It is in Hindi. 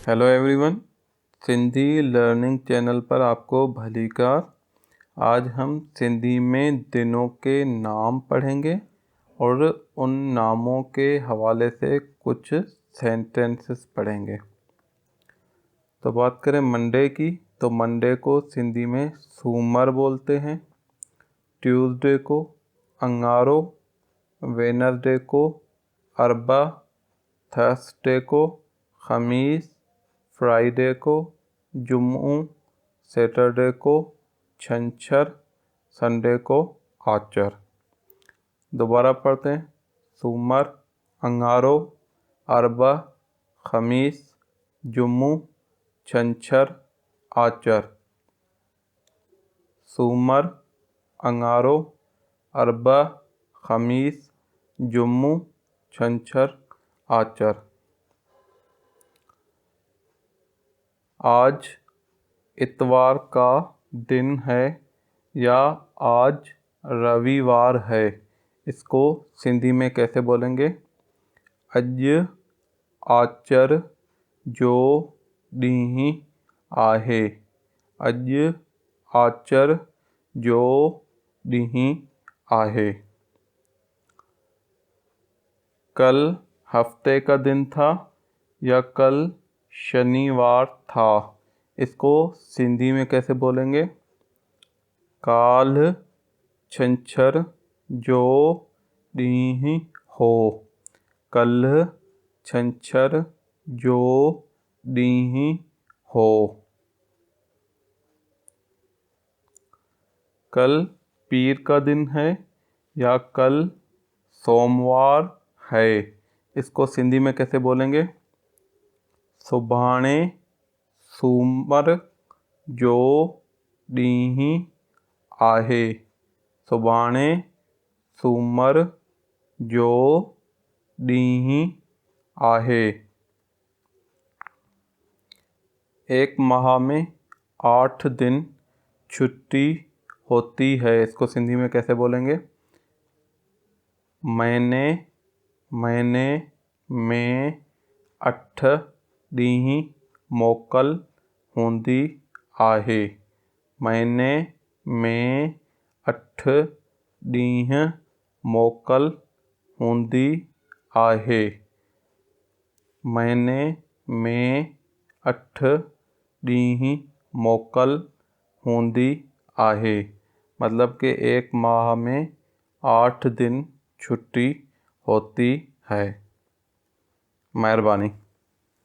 Hello everyone, Sindhi learning channel पर आपको भली कार। आज हम सिंधी में दिनों के नाम पढ़ेंगे और उन नामों के हवाले से कुछ सेंटेंसेस पढ़ेंगे। तो बात करें मंडे की, तो मंडे को सिंधी में सूमर बोलते हैं। ट्यूसडे को अंगारो, वेडनेसडे को अरबा, थर्सडे को खमीस, फ्राइडे को जुम्मू, सैटरडे को छंछर, संडे को आचर। दोबारा पढ़ते हैं। सोमवार, अंगारो, अरबा, खमीस, जुम्मू, छंछर, आचर। सोमवार, अंगारो, अरबा, खमीस, जुम्मू, छंछर, आचर। आज इतवार का दिन है या आज रविवार है, इसको सिंधी में कैसे बोलेंगे? अज आचर जो ॾींहुं आहे। अज आचर जो ॾींहुं आहे। कल हफ्ते का दिन था या कल शनिवार था, इसको सिंधी में कैसे बोलेंगे? काल छंछर जो ॾींहुं हो। कल छंछर जो ॾींहुं हो। कल पीर का दिन है या कल सोमवार है, इसको सिंधी में कैसे बोलेंगे? सुभाणे सूमर जो ॾींहुं आहे। सुभाणे सूमर जो ॾींहुं आहे। एक माह में 8 दिन छुट्टी होती है, इसको सिंधी में कैसे बोलेंगे? महीने में 8 ॾींहं मोकल हूंदी आहे। महीने में 8 ॾींहं मोकल हूंदी आहे। महीने में 8 ॾींहं मोकल हूंदी आहे, मतलब कि एक माह में 8 दिन छुट्टी होती है। महिरबानी।